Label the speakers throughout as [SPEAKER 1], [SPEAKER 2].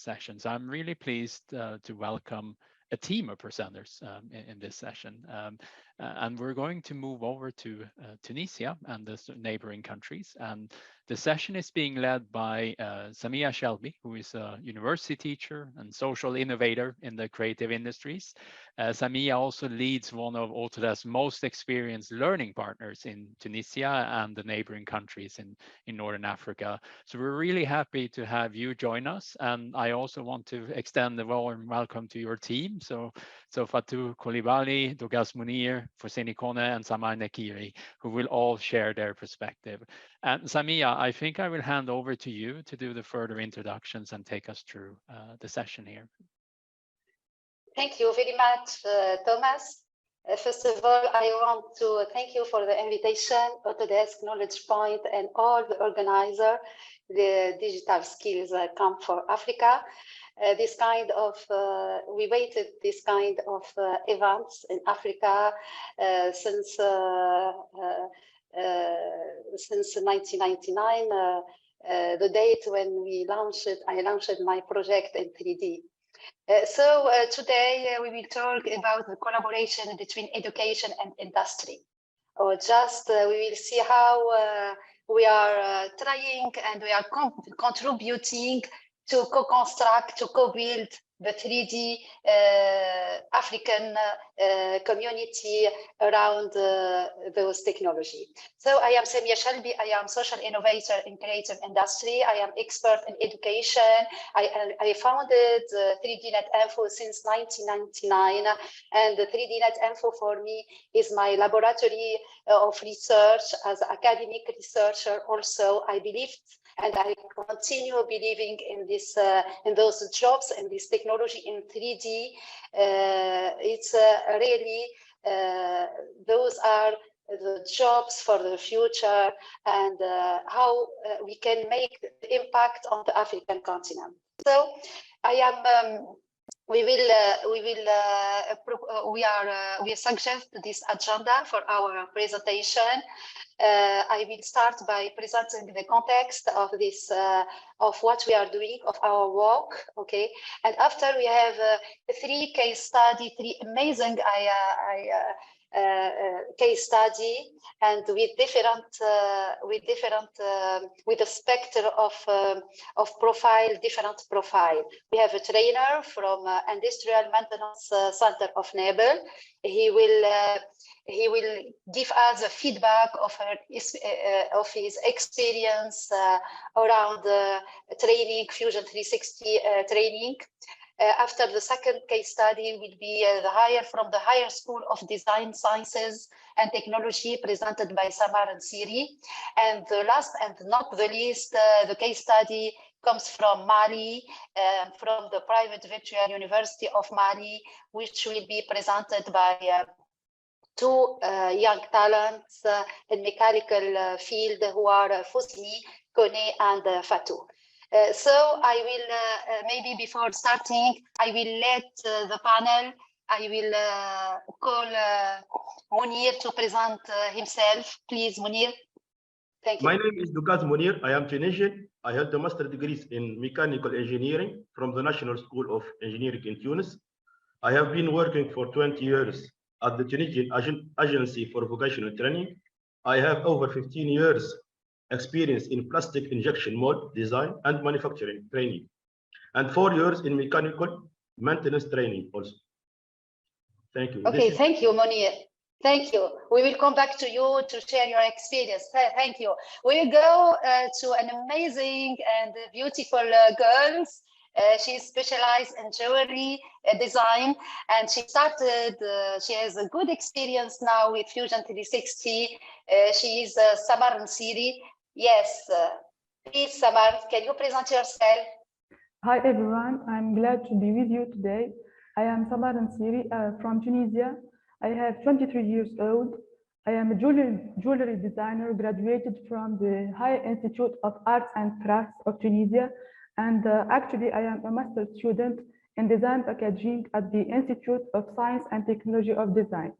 [SPEAKER 1] session. So I'm really pleased to welcome a team of presenters in this session. And we're going to move over to Tunisia and the neighboring countries. And the session is being led by Samia Chelbi, who is a university teacher and social innovator in the creative industries. Samia also leads one of Autodesk's most experienced learning partners in Tunisia and the neighboring countries in Northern Africa. So we're really happy to have you join us. And I also want to extend the warm welcome to your team. So Fatou, Coulibaly, Douggaz, Mounir, Fousseni, Kone, and Samar, Neciri, who will all share their perspective. And Samia, I think I will hand over to you to do the further introductions and take us through the session here.
[SPEAKER 2] Thank you very much, Thomas. First of all, I want to thank you for the invitation, Autodesk, Knowledge Point, and all the organizers, the Digital Skills Camp for Africa. This kind of, we waited this kind of events in Africa since 1999, the date when I launched my project in 3D. So today we will talk about the collaboration between education and industry. Or just we will see how we are trying and we are contributing to co-construct, to co-build the 3D African community around those technology. So I am Samia Chelbi. I am social innovator in creative industry. I am expert in education. I founded 3D.net Info since 1999, and the 3D.net Info for me is my laboratory of research as an academic researcher. Also, I believed and I continue believing in this, in those jobs and this technology in 3D. It's really, those are the jobs for the future and how we can make the impact on the African continent. So I am. We suggest this agenda for our presentation. I will start by presenting the context of this, of what we are doing, of our work, okay? And after we have three case study, three amazing case study, and with a spectrum of profile, different profile. We have a trainer from Industrial Maintenance Center of Nebel. He will give us a feedback of his experience around training, Fusion 360 training. After the second case study will be from the Higher School of Design Sciences and Technology presented by Samar and Neciri. And the last and not the least, the case study comes from Mali, from the private virtual university of Mali, which will be presented by two young talents in mechanical field who are Fousseni, Kone, and Fatou. So I will, maybe before starting, I will let the panel, I will call Mounir to present himself. Please, Mounir. Thank you.
[SPEAKER 3] My name is Douggaz Mounir. I am Tunisian. I held a master's degrees in mechanical engineering from the National School of Engineering in Tunis. I have been working for 20 years at the Tunisian Agency for Vocational Training. I have over 15 years experience in plastic injection mold design and manufacturing training, and 4 years in mechanical maintenance training also. Thank you.
[SPEAKER 2] Okay, thank you, Mounir. Thank you. We will come back to you to share your experience. Thank you. We'll go to an amazing and beautiful girl. She is specialized in jewelry design, and she started, she has a good experience now with Fusion 360. She is Samar Neciri. Yes, please, Samar, can you present yourself?
[SPEAKER 4] Hi, everyone. I'm glad to be with you today. I am Samar Neciri from Tunisia. I have 23 years old. I am a jewelry designer, graduated from the High Institute of Arts and Crafts of Tunisia. And actually, I am a master's student in design packaging at the Institute of Science and Technology of Design.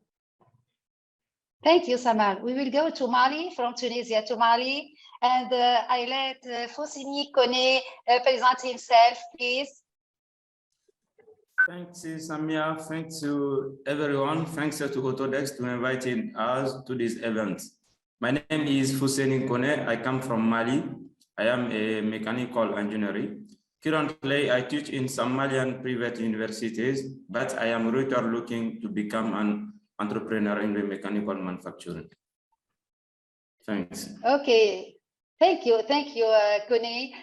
[SPEAKER 2] Thank you, Samar. We will go to Mali, from Tunisia to Mali. And I let Fousseni Kone present himself, please.
[SPEAKER 5] Thanks, Samia. Thanks to everyone. Thanks to Autodesk to inviting us to this event. My name is Fousseni Kone. I come from Mali. I am a mechanical engineer. Currently, I teach in some Malian private universities, but I am later looking to become an entrepreneur in the mechanical manufacturing. Thanks.
[SPEAKER 2] Okay, thank you, Kone.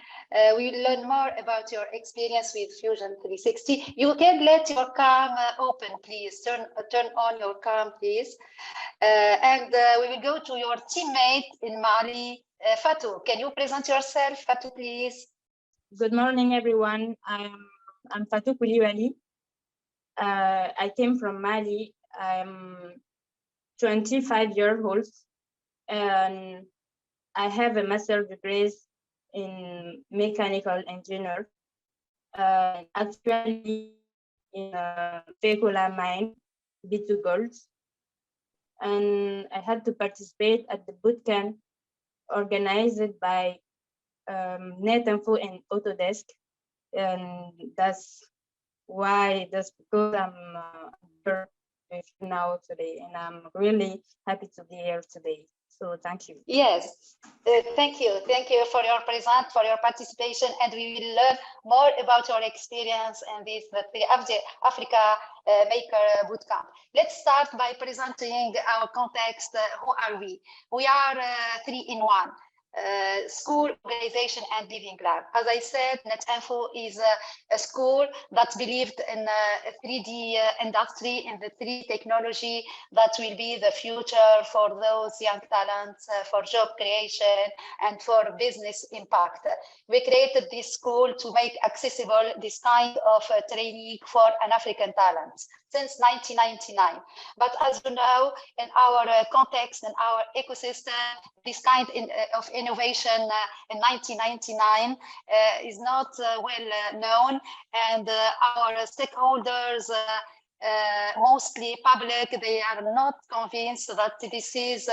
[SPEAKER 2] We will learn more about your experience with Fusion 360. You can let your cam open, please. Turn on your cam, please. And we will go to your teammate in Mali, Fatou. Can you present yourself, Fatou, please?
[SPEAKER 6] Good morning, everyone. I'm Fatou Coulibaly. I came from Mali. I'm 25 years old, and I have a master's degree in mechanical engineer. Actually, in Fekola mine, B2 Gold, and I had to participate at the bootcamp organized by NetInfo and Autodesk, and that's because I'm here with you now today, and I'm really happy to be here today. So thank you.
[SPEAKER 2] Yes, thank you for your participation, and we will learn more about your experience in this the Africa Maker Bootcamp. Let's start by presenting our context. Who are we? We are 3 in 1. School, organization, and living lab. As I said, NetInfo is a school that believed in a 3D industry, in the 3D technology that will be the future for those young talents, for job creation, and for business impact. We created this school to make accessible this kind of training for an African talent since 1999. But as you know, in our context, in our ecosystem, this kind of innovation in 1999 is not well known, and our stakeholders, mostly public, they are not convinced that this is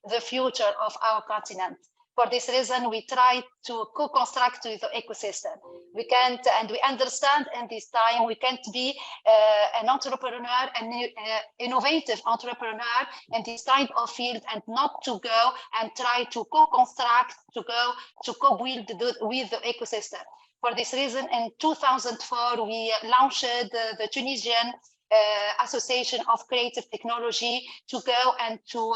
[SPEAKER 2] the future of our continent. For this reason, we try to co-construct with the ecosystem. We can't, and we understand in this time, we can't be an entrepreneur, an innovative entrepreneur in this kind of field, and not to go and try to co-construct, to go to co-build with the ecosystem. For this reason, in 2004, we launched the Tunisian Association of Creative Technology to go and to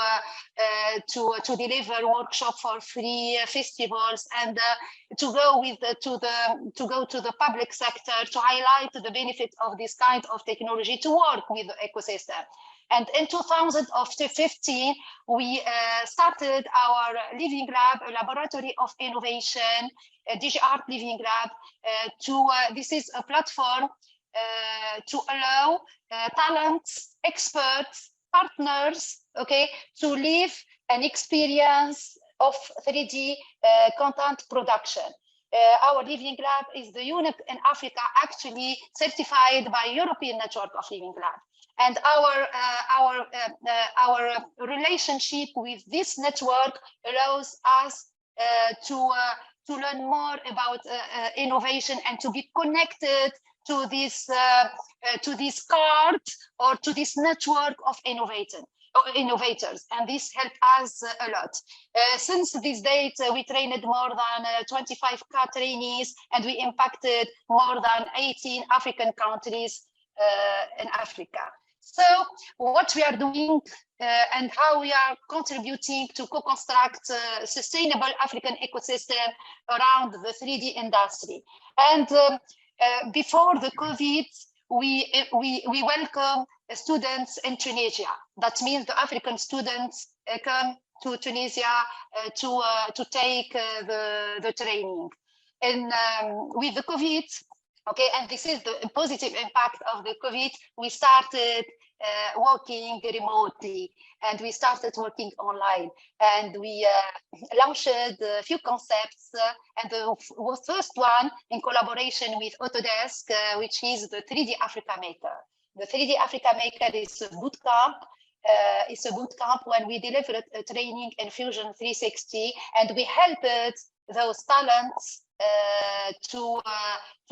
[SPEAKER 2] deliver workshop for free, festivals, and to go to the public sector to highlight the benefit of this kind of technology, to work with the ecosystem. And in 2015, we started our Living Lab, a laboratory of innovation, a DigiArt Living Lab. This is a platform to allow talents, experts, partners, okay, to live an experience of 3D content production. Our Living Lab is the unique in Africa, actually certified by European Network of Living Lab. And our relationship with this network allows us to learn more about innovation and to be connected to this card or to this network of innovators, and this helped us a lot. Since this date, we trained more than 25,000 trainees, and we impacted more than 18 African countries in Africa. So what we are doing and how we are contributing to co-construct a sustainable African ecosystem around the 3D industry. And before the COVID, we welcome students in Tunisia. That means the African students come to Tunisia to take the training. And with the COVID, okay, and this is the positive impact of the COVID, we started working remotely, and we started working online, and we launched a few concepts, and the first one in collaboration with Autodesk, which is the 3D Africa Maker. The 3D Africa Maker is a bootcamp. It's a bootcamp when we delivered a training in Fusion 360, and we helped those talents to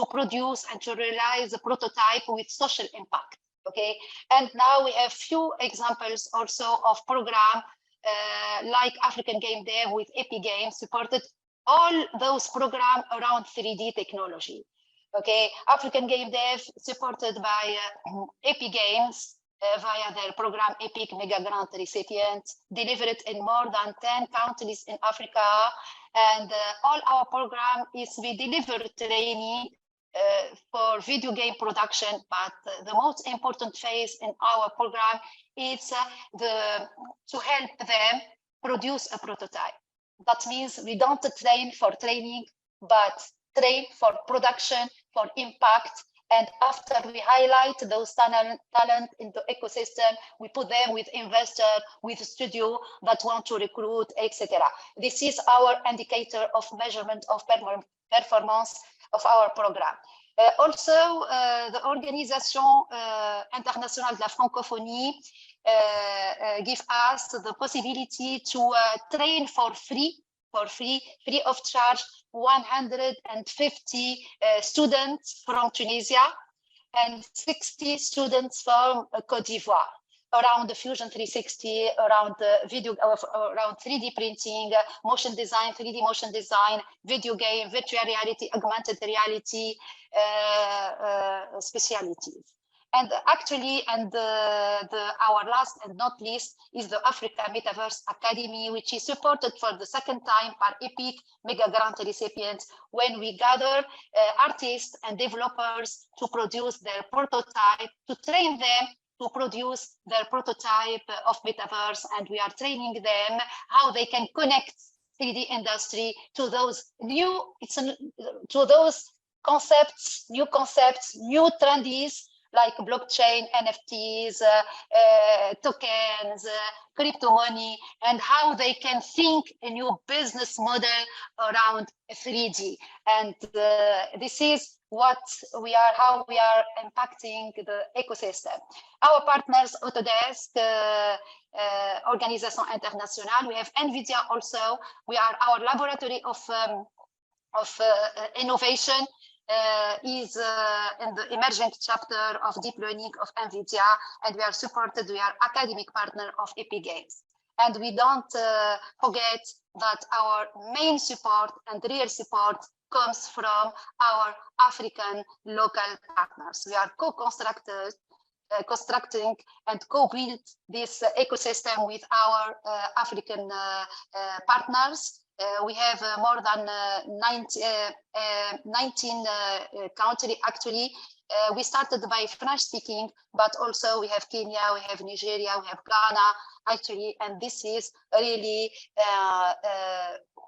[SPEAKER 2] produce and to realize a prototype with social impact. Okay, and now we have few examples also of program like African Game Dev with Epi Games, supported all those programs around 3D technology. Okay, African Game Dev supported by Epi Games via their program Epic Mega Grant Recipient, delivered in more than 10 countries in Africa. And all our program is we deliver training for video game production, but the most important phase in our program is to help them produce a prototype. That means we don't train for training, but train for production, for impact. And after we highlight those talent in the ecosystem, we put them with investor, with studio that want to recruit, etc. This is our indicator of measurement of performance of our program. Also, the Organisation Internationale de la Francophonie give us the possibility to train for free of charge, 150 students from Tunisia and 60 students from Côte d'Ivoire around the Fusion 360, around video, around 3D printing, motion design, 3D motion design, video game, virtual reality, augmented reality specialties. And actually, our last and not least is the Africa Metaverse Academy, which is supported for the second time by Epic Mega Grant recipients, when we gather artists and developers to produce their prototype, to train them to produce their prototype of Metaverse. And we are training them how they can connect 3D industry to those to those concepts, new trendies, like blockchain, NFTs, tokens, crypto money, and how they can think a new business model around 3D. And this is how we are impacting the ecosystem. Our partners, Autodesk, Organisation Internationale, we have NVIDIA also. We are our laboratory of innovation. Is in the emerging chapter of deep learning of NVIDIA, and we are supported, we are academic partner of Epic Games. And we don't forget that our main support and real support comes from our African local partners. We are constructing and co-build this ecosystem with our African partners. We have more than 19 countries actually. We started by French speaking, but also we have Kenya, we have Nigeria, we have Ghana actually, and this is really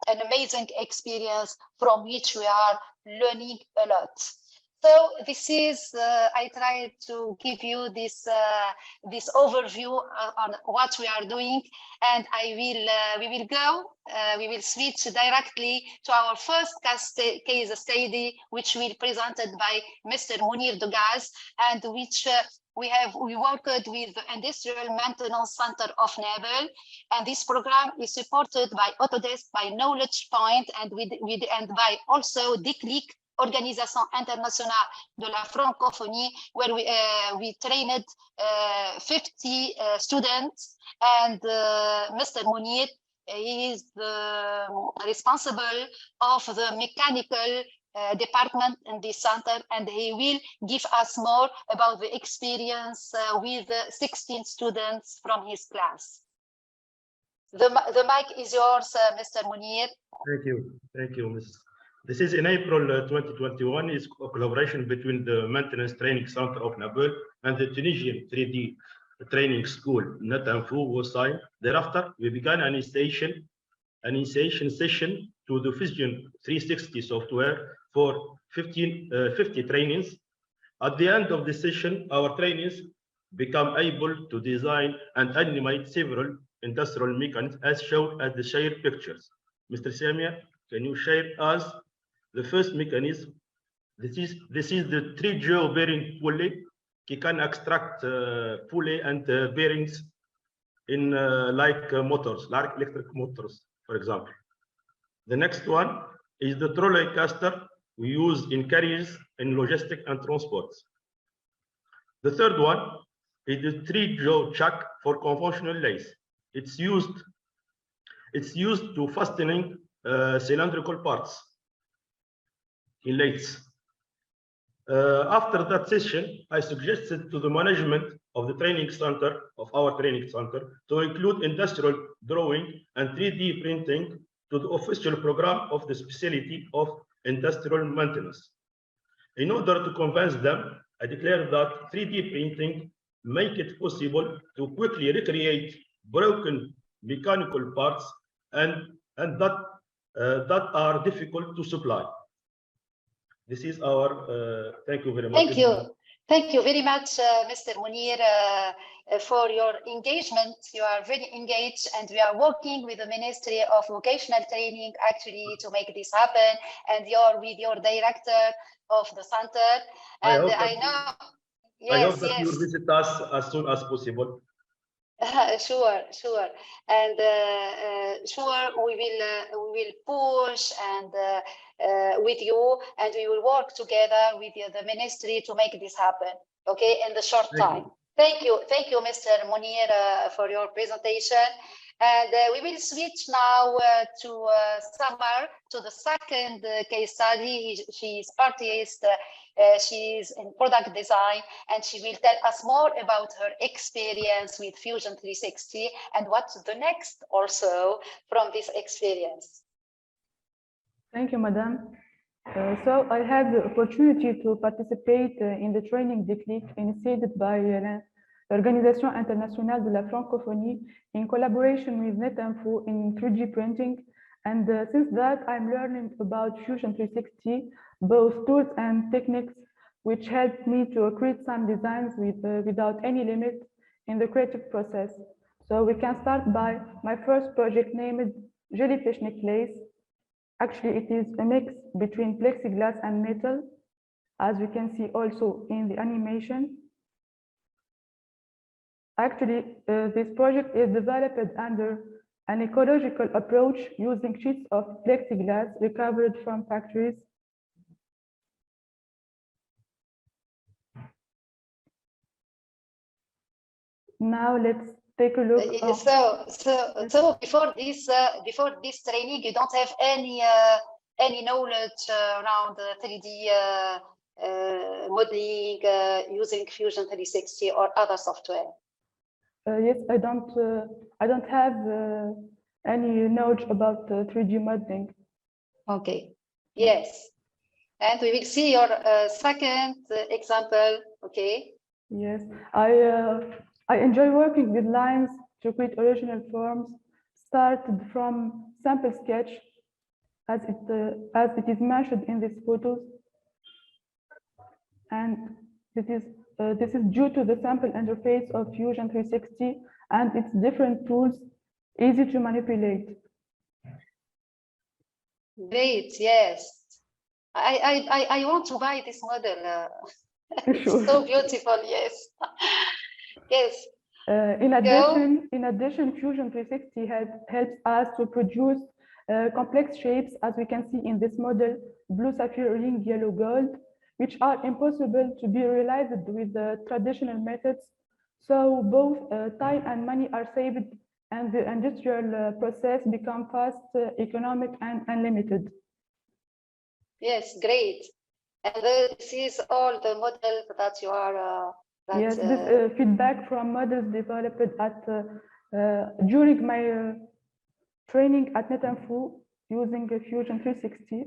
[SPEAKER 2] an amazing experience from which we are learning a lot. So this is, I tried to give you this overview on what we are doing, and we will switch directly to our first case study, which will be presented by Mr. Mounir Douggaz, and which we worked with the Industrial Maintenance Center of Naval, and this program is supported by Autodesk, by Knowledge Point, and by also DECLIC, Organisation Internationale de la Francophonie, where we trained 50 students, and Mr. Mounir is the responsible of the mechanical department in this center, and he will give us more about the experience with 16 students from his class. The mic is yours, Mr. Mounir.
[SPEAKER 3] Thank you, Ms. This is in April 2021, is a collaboration between the Maintenance Training Center of Nabil and the Tunisian 3D Training School. Netanfu was signed. Thereafter, we began an initiation session to the Fusion 360 software for 50 trainings. At the end of the session, our trainees become able to design and animate several industrial mechanisms as shown at the shared pictures. Mr. Samia, can you share us the first mechanism? This is the 3-jaw bearing pulley. You can extract pulley and bearings in like motors, like electric motors, for example. The next one is the trolley caster we use in carriers in logistics and transports. The third one is the 3-jaw chuck for conventional lace. It's used to fastening cylindrical parts in lathes. After that session, I suggested to the management of the training center, of our training center, to include industrial drawing and 3D printing to the official program of the specialty of industrial maintenance. In order to convince them, I declared that 3D printing make it possible to quickly recreate broken mechanical parts and that are difficult to supply. This is our, thank you very much.
[SPEAKER 2] Thank you very much, Mr. Mounir, for your engagement. You are very engaged, and we are working with the Ministry of Vocational Training actually to make this happen, and you're with your director of the center. And I know
[SPEAKER 3] you will visit us as soon as possible.
[SPEAKER 2] Sure. And sure, we will push and with you, and we will work together with the ministry to make this happen, okay, in the short time. Thank you, Mr. Mounir, for your presentation. And we will switch now to Samar, to the second case study. She's artist, she's in product design, and she will tell us more about her experience with Fusion 360 and what's the next also from this experience.
[SPEAKER 4] Thank you, Madam. So I had the opportunity to participate in the training technique initiated by l'Organisation Internationale de la Francophonie in collaboration with NetInfo in 3D printing. And since that, I'm learning about Fusion 360, both tools and techniques, which helped me to create some designs without any limit in the creative process. So we can start by my first project named Jellyfish Necklace. Actually, it is a mix between plexiglass and metal, as we can see also in the animation. Actually, this project is developed under an ecological approach using sheets of plexiglass recovered from factories. Now let's take a look.
[SPEAKER 2] So before this training, you don't have any knowledge around 3D modeling using Fusion 360 or other software.
[SPEAKER 4] Yes, I don't have any knowledge about 3D modeling.
[SPEAKER 2] Okay. Yes, and we will see your second example. Okay.
[SPEAKER 4] Yes, I enjoy working with lines to create original forms, started from sample sketch, as it is mentioned in these photos, and this is due to the sample interface of Fusion 360 and its different tools, easy to manipulate.
[SPEAKER 2] Great, yes. I want to buy this model.
[SPEAKER 4] Sure.
[SPEAKER 2] It's so beautiful, yes. Yes.
[SPEAKER 4] In addition, Fusion 360 helps us to produce complex shapes, as we can see in this model, blue sapphire ring, yellow gold, which are impossible to be realized with the traditional methods. So both time and money are saved, and the industrial process becomes fast, economic, and unlimited.
[SPEAKER 2] Yes, great. And this is all the models that you are.
[SPEAKER 4] Yes, this feedback from models developed at during my training at NetInfo using Fusion 360.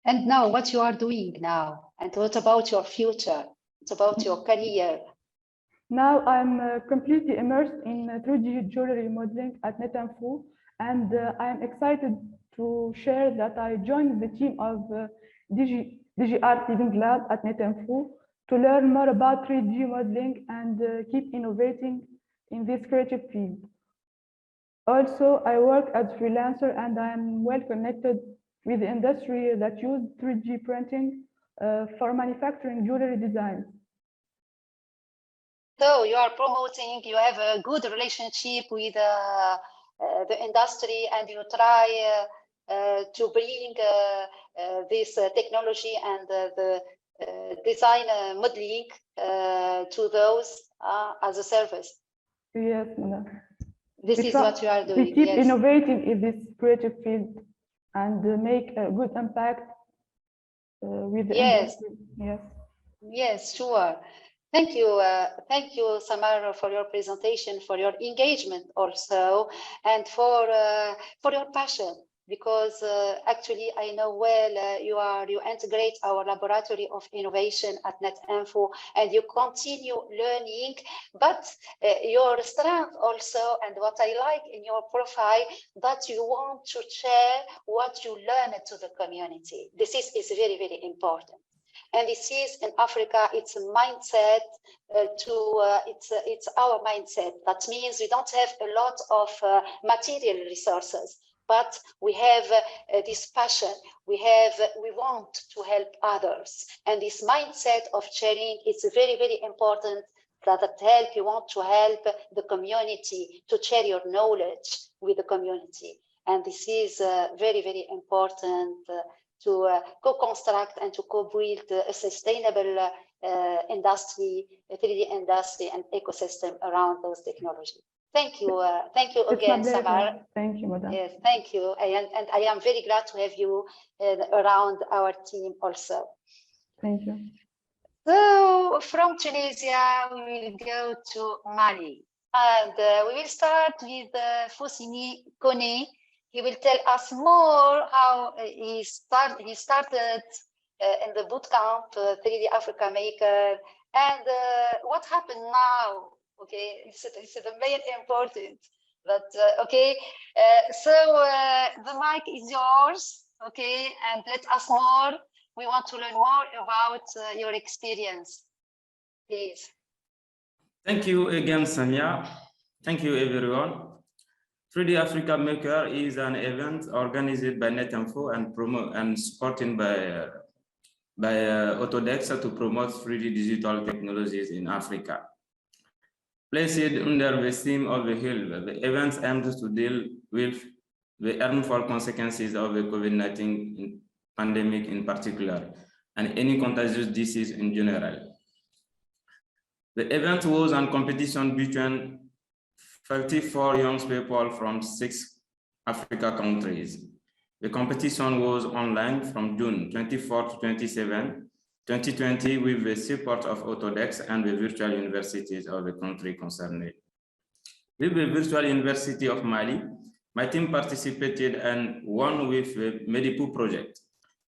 [SPEAKER 2] And now, what you are doing now, and what about your future? What about your career?
[SPEAKER 4] Now I'm completely immersed in 3D jewelry modeling at NetInfo, and I am excited to share that I joined the team of DigiArt Living Lab at NetInfo to learn more about 3D modeling and keep innovating in this creative field. Also, I work as a freelancer, and I am well connected with the industry that use 3D printing for manufacturing jewelry designs.
[SPEAKER 2] So you are promoting, you have a good relationship with the industry, and you try to bring this technology and the design modeling to those as a service.
[SPEAKER 4] Yes, madam.
[SPEAKER 2] This is what you are doing.
[SPEAKER 4] We keep
[SPEAKER 2] yes.
[SPEAKER 4] innovating in this creative field and make a good impact with the industry. Yes.
[SPEAKER 2] Yes, sure. Thank you, Samar, for your presentation, for your engagement also, and for your passion. Because actually, I know well you integrate our laboratory of innovation at NetInfo, and you continue learning. But your strength also, and what I like in your profile, that you want to share what you learned to the community. This is very, very important. And this is in Africa, it's a mindset it's our mindset. That means we don't have a lot of material resources, but we have this passion. We want to help others. And this mindset of sharing is very, very important. You want to help the community, to share your knowledge with the community. And this is very, very important to co-construct and to co-build a sustainable industry, a 3D industry and ecosystem around those technologies. Thank you again, Samar.
[SPEAKER 4] Thank you, madam.
[SPEAKER 2] Yes, thank you. And I am very glad to have you around our team also.
[SPEAKER 4] Thank you.
[SPEAKER 2] So from Tunisia, we will go to Mali. And we will start with Fousseni Kone. He will tell us more how he started in the bootcamp 3D Africa Maker, and what happened now. Okay, it's the main important. But okay, so the mic is yours. Okay, and let us more. We want to learn more about your experience, please.
[SPEAKER 5] Thank you again, Samia. Thank you, everyone. 3D Africa Maker is an event organized by NetInfo and supported by Douggaz to promote 3D digital technologies in Africa. Placed under the theme of the hill, the event aims to deal with the harmful consequences of the COVID-19 pandemic in particular, and any contagious disease in general. The event was a competition between 34 young people from 6 Africa countries. The competition was online from June 24 to 27, 2020, with the support of Douggaz and the virtual universities of the country concerned. With the Virtual University of Mali, my team participated and won with the Medipu project.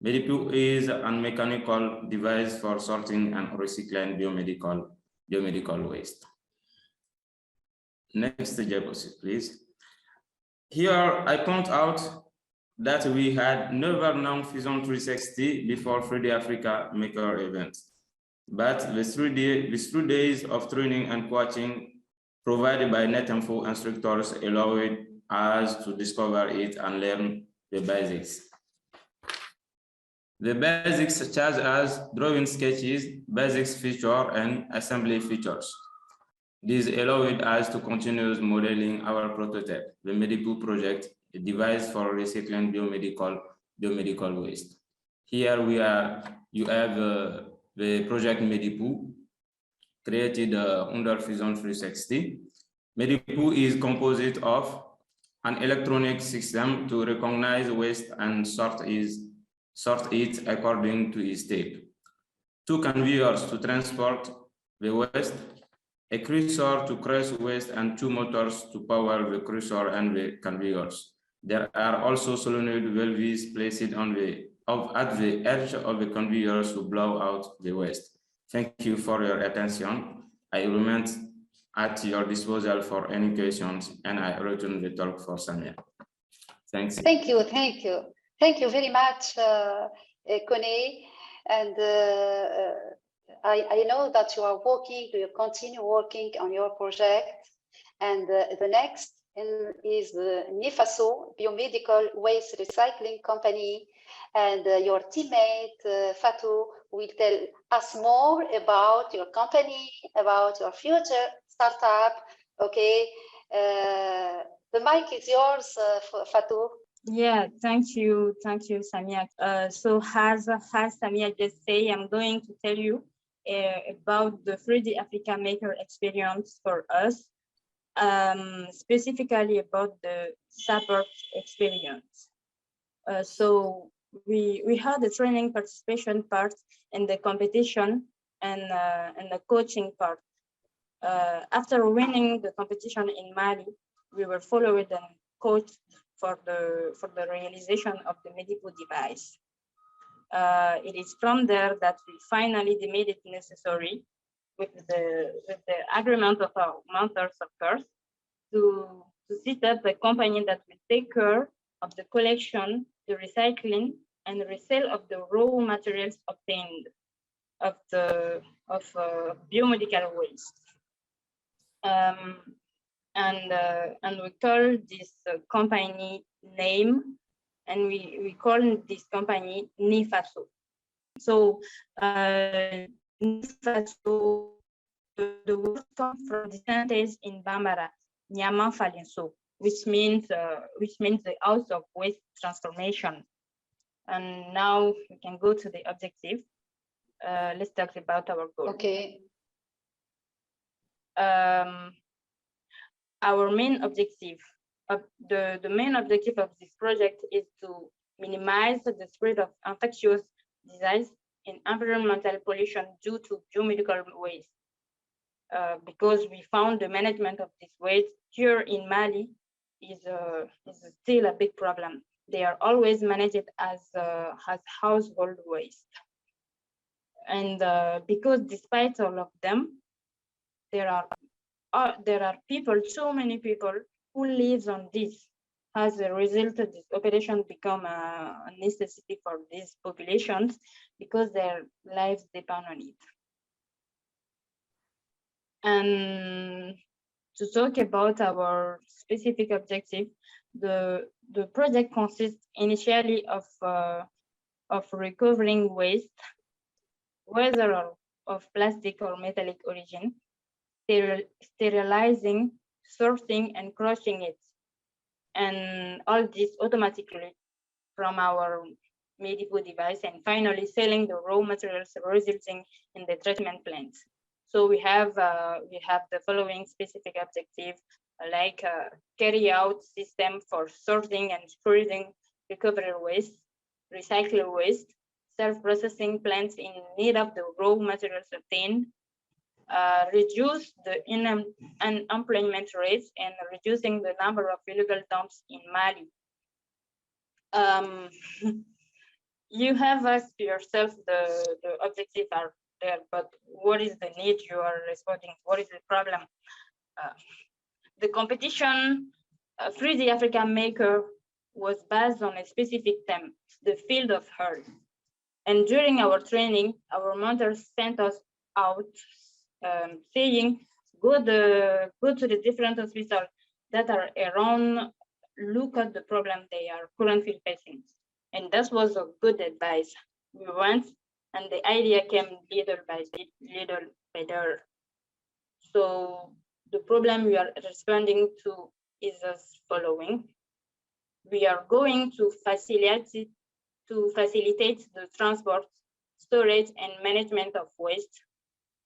[SPEAKER 5] Medipu is a mechanical device for sorting and recycling biomedical waste. Next diapositive, please. Here, I point out that we had never known Fusion 360 before 3D Africa Maker event. But the 3 days of training and coaching provided by NetInfo instructors allowed us to discover it and learn the basics. The basics such as drawing sketches, basics feature, and assembly features. This allowed us to continue modeling our prototype, the Medipu project, a device for recycling biomedical waste. Here you have the project Medipu, created under Fusion 360. Medipu is composed of an electronic system to recognize waste and sort it according to its type. 2 conveyors to transport the waste, a cruiser to crush waste, and 2 motors to power the cruiser and the conveyors. There are also solenoid valves placed at the edge of the conveyors to blow out the waste. Thank you for your attention. I remain at your disposal for any questions, and I return the talk for Samia. Thanks.
[SPEAKER 2] Thank you very much, Kone. And I know that you continue working on your project, and the next is the Nifaso Biomedical Waste Recycling Company, and your teammate Fatou will tell us more about your company, about your future startup. Okay, the mic is yours, Fatou.
[SPEAKER 6] Yeah, thank you, Samia. So as Samia just said, I'm going to tell you about the 3D Africa Maker experience for us, specifically about the support experience. So we had the training participation part and the competition and the coaching part. After winning the competition in Mali, we were followed and coached for the realization of the medical device. It is from there that we finally made it necessary with the agreement of our mentors, of course, to set up a company that will take care of the collection, the recycling, and resale of the raw materials obtained of biomedical waste. And we call this company name, and we call this company Fatou. So Fatou, the word comes from the sentence in Bambara, Nyaman Falenso, which means the house of waste transformation. And now we can go to the objective. Let's talk about our goal.
[SPEAKER 2] Okay.
[SPEAKER 6] Our main objective, the main objective of this project is to minimize the spread of infectious disease and environmental pollution due to biomedical waste. Because we found the management of this waste here in Mali is still a big problem. They are always managed as household waste. And because despite all of them, there are people, so many people who live on this. As a result, this operation become a necessity for these populations because their lives depend on it. And to talk about our specific objective, the project consists initially of recovering waste, whether of plastic or metallic origin, sterilizing, sorting, and crushing it. And all this automatically from our medical device, and finally selling the raw materials resulting in the treatment plants. So we have the following specific objective, like carry out system for sorting and spreading recovery waste, recycled waste, self-processing plants in need of the raw materials obtained, reduce the unemployment rates, and reducing the number of illegal dumps in Mali. You have asked yourself the objectives are there, but what is the need you are responding? What is the problem? The competition 3D Africa Maker was based on a specific theme, the field of health. And during our training, our mentors sent us out saying, go to the different hospitals that are around, look at the problem they are currently facing. And that was a good advice. We went, and the idea came little by little. So the problem we are responding to is as following. We are going to facilitate the transport, storage, and management of waste,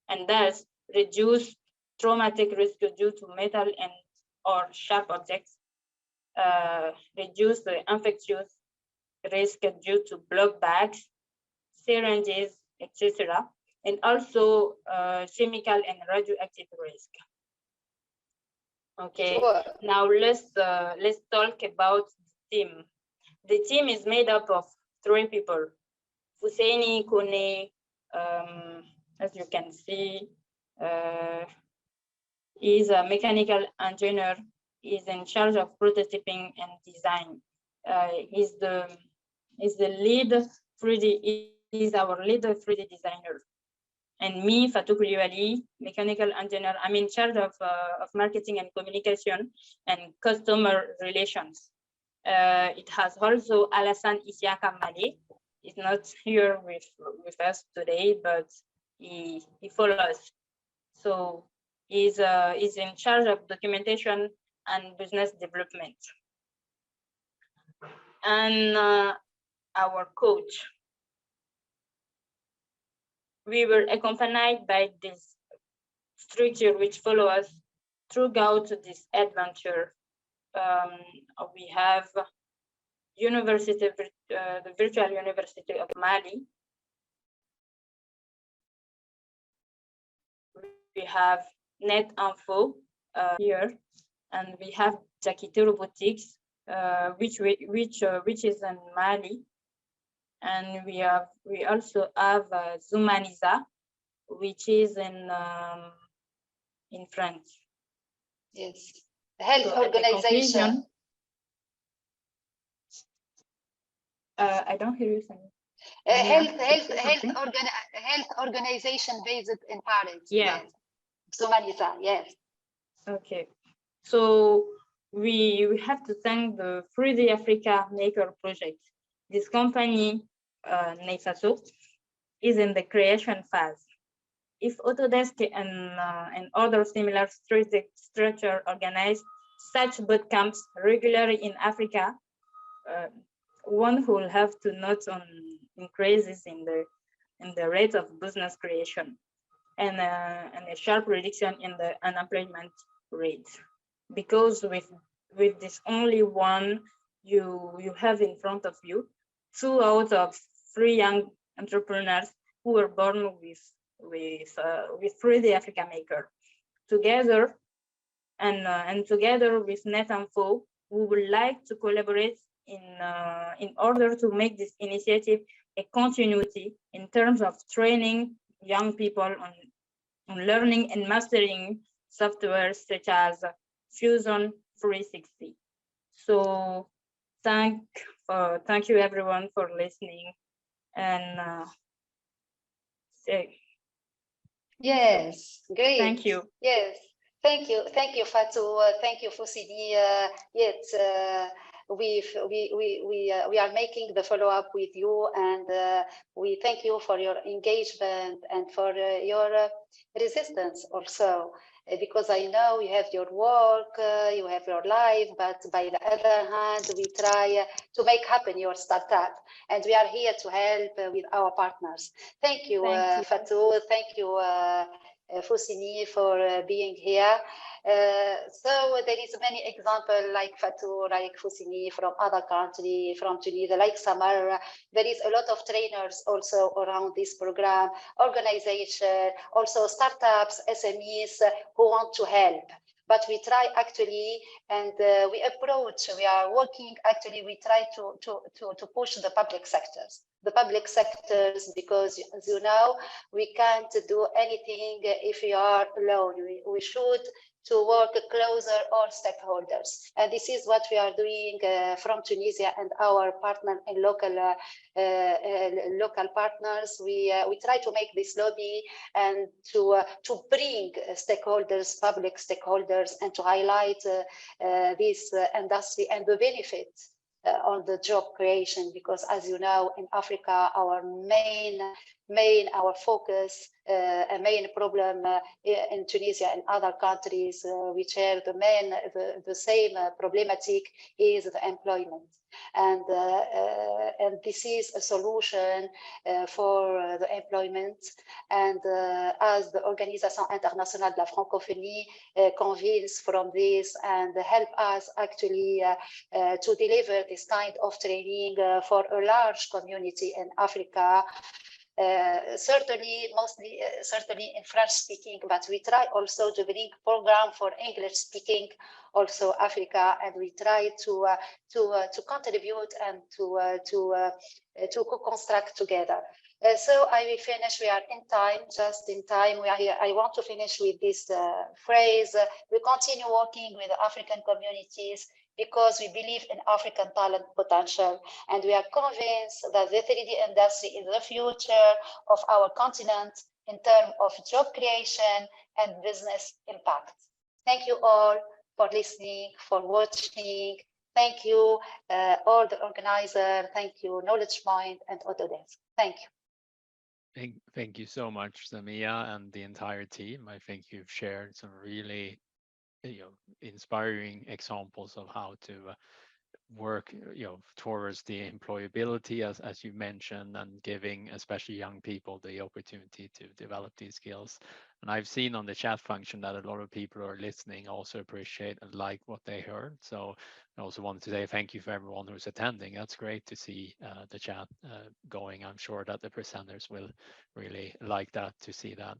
[SPEAKER 6] and thus reduce traumatic risk due to metal and or sharp objects, reduce the infectious risk due to blood bags, syringes, etc., and also chemical and radioactive risk. Okay, sure. Now let's talk about the team. The team is made up of 3 people: Fousseni, Kone, as you can see, is a mechanical engineer. He's in charge of prototyping and design. He's the lead 3D. He's our lead 3D designer. And me, Fatou Coulibaly, mechanical engineer. I'm in charge of marketing and communication and customer relations. It has also Alassane Isiaka Mali. He's not here with us today, but he follows. So he's in charge of documentation and business development. and our coach. We were accompanied by this structure which follow us throughout this adventure. We have the Virtual University of Mali. We have Net Info here, and we have Jakite Robotics, which is in Mali, and we also have Zumaniza, which is in France.
[SPEAKER 2] Yes, health organization.
[SPEAKER 6] I don't hear you, Samia.
[SPEAKER 2] Health organization based in Paris.
[SPEAKER 6] Yeah.
[SPEAKER 2] Yes. Somalisa, yes.
[SPEAKER 6] Okay. So we have to thank the 3D Africa Maker project. This company, Neifaso, is in the creation phase. If Autodesk and other similar structure organize such boot camps regularly in Africa, one will have to note on increases in the rate of business creation and a sharp reduction in the unemployment rate. Because with this only one you have in front of you, 2 out of 3 young entrepreneurs who were born with 3D Africa Maker. Together and together with NetInfo, we would like to collaborate in order to make this initiative a continuity in terms of training young people on learning and mastering software such as Fusion 360. So thank you everyone for listening, and
[SPEAKER 2] yes, great.
[SPEAKER 6] Thank you.
[SPEAKER 2] Yes, thank you, Fatou. Thank you, Fousseni. Yes, we are making the follow up with you, and we thank you for your engagement and for your resistance also. Because I know you have your work, you have your life, but by the other hand, we try to make happen your startup, and we are here to help with our partners. Thank you, Fatou. Thank you, Fousseni, for being here. So there is many examples like Fatou, like Fousseni from other countries, from Tunisia, like Samar. There is a lot of trainers also around this program, organization, also startups, SMEs who want to help. But we try actually, and we are working actually, we try to push the public sectors. The public sectors, because as you know, we can't do anything if we are alone. We should to work closer all stakeholders. And this is what we are doing from Tunisia and our partner and local partners. We try to make this lobby and to bring stakeholders, public stakeholders, and to highlight this industry and the benefits on the job creation, because as you know, in Africa, our our focus, a main problem in Tunisia and other countries which share the same problematic is the employment. And this is a solution for the employment. And as the Organisation Internationale de la Francophonie convenes from this and help us actually to deliver this kind of training for a large community in Africa, certainly in French speaking, but we try also to bring program for English speaking also Africa, and we try to contribute and to co-construct together. So I will finish. We are in time, just in time. We are here. I want to finish with this phrase. We continue working with the African communities because we believe in African talent potential, and we are convinced that the 3D industry is the future of our continent in terms of job creation and business impact. Thank you all for listening, for watching. Thank you, all the organizers. Thank you, Knowledge Point and Autodesk. Thank you.
[SPEAKER 1] Thank you so much, Samia, and the entire team. I think you've shared some really inspiring examples of how to work, towards the employability, as you mentioned, and giving especially young people the opportunity to develop these skills. And I've seen on the chat function that a lot of people who are listening also appreciate and like what they heard. So I also wanted to say thank you for everyone who's attending. That's great to see the chat going. I'm sure that the presenters will really like that, to see that.